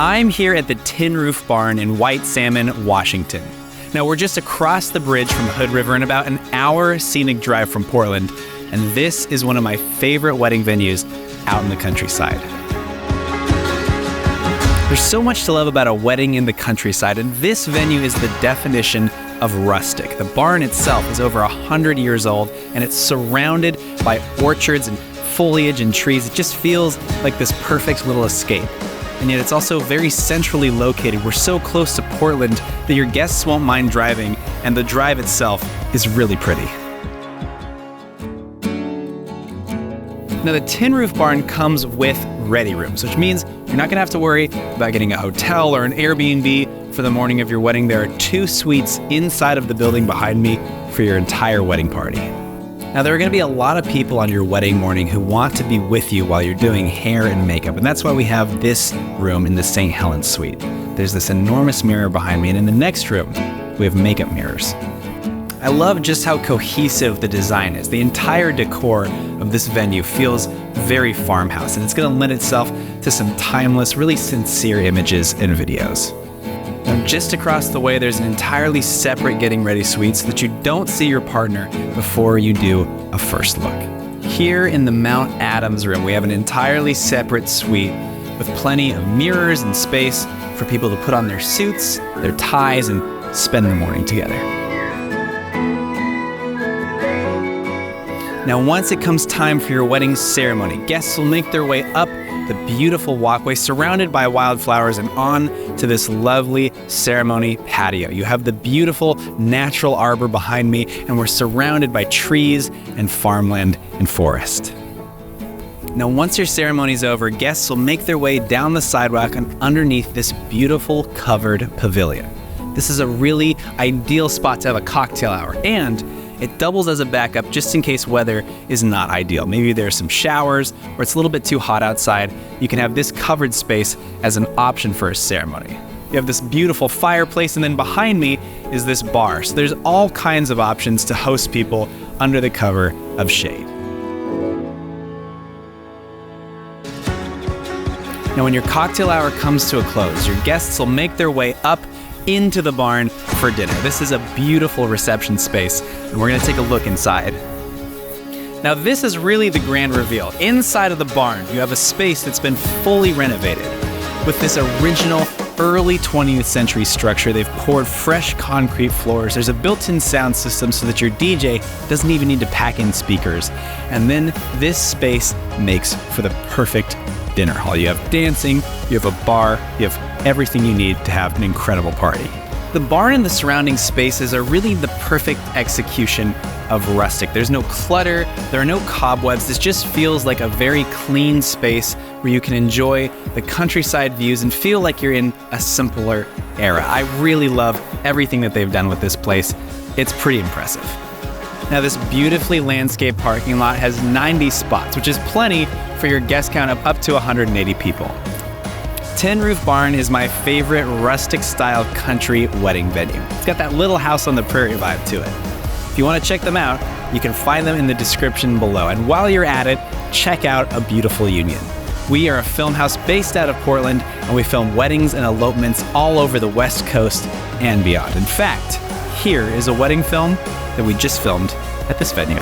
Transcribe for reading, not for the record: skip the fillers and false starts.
I'm here at the Tin Roof Barn in White Salmon, Washington. Now, we're just across the bridge from Hood River and about an hour scenic drive from Portland, and this is one of my favorite wedding venues out in the countryside. There's so much to love about a wedding in the countryside, and this venue is the definition of rustic. The barn itself is over 100 years old, and it's surrounded by orchards and foliage and trees. It just feels like this perfect little escape. And yet it's also very centrally located. We're so close to Portland that your guests won't mind driving, and the drive itself is really pretty. Now, the Tin Roof Barn comes with ready rooms, which means you're not gonna have to worry about getting a hotel or an Airbnb for the morning of your wedding. There are 2 suites inside of the building behind me for your entire wedding party. Now, there are gonna be a lot of people on your wedding morning who want to be with you while you're doing hair and makeup, and that's why we have this room in the St. Helens suite. There's this enormous mirror behind me, and in the next room, we have makeup mirrors. I love just how cohesive the design is. The entire decor of this venue feels very farmhouse, and it's gonna lend itself to some timeless, really sincere images and videos. Now, just across the way, there's an entirely separate getting ready suite so that you don't see your partner before you do a first look. Here in the Mount Adams room, we have an entirely separate suite with plenty of mirrors and space for people to put on their suits, their ties, and spend the morning together. Now, once it comes time for your wedding ceremony, guests will make their way up the beautiful walkway surrounded by wildflowers and on to this lovely ceremony patio. You have the beautiful natural arbor behind me, and we're surrounded by trees and farmland and forest. Now, once your ceremony's over, guests will make their way down the sidewalk and underneath this beautiful covered pavilion. This is a really ideal spot to have a cocktail hour, and it doubles as a backup just in case weather is not ideal. Maybe there's some showers or it's a little bit too hot outside. You can have this covered space as an option for a ceremony. You have this beautiful fireplace, and then behind me is this bar. So there's all kinds of options to host people under the cover of shade. Now, when your cocktail hour comes to a close, your guests will make their way up into the barn for dinner. This is a beautiful reception space, and we're gonna take a look inside. Now, this is really the grand reveal. Inside of the barn, you have a space that's been fully renovated. With this original early 20th century structure, they've poured fresh concrete floors. There's a built-in sound system so that your DJ doesn't even need to pack in speakers. And then this space makes for the perfect dinner hall. You have dancing, you have a bar, you have everything you need to have an incredible party. The barn and the surrounding spaces are really the perfect execution of rustic. There's no clutter, there are no cobwebs. This just feels like a very clean space where you can enjoy the countryside views and feel like you're in a simpler era. I really love everything that they've done with this place. It's pretty impressive. Now, this beautifully landscaped parking lot has 90 spots, which is plenty for your guest count of up to 180 people. Tin Roof Barn is my favorite rustic-style country wedding venue. It's got that little house on the prairie vibe to it. If you want to check them out, you can find them in the description below. And while you're at it, check out A Beautiful Union. We are a film house based out of Portland, and we film weddings and elopements all over the West Coast and beyond. In fact, here is a wedding film that we just filmed at this venue.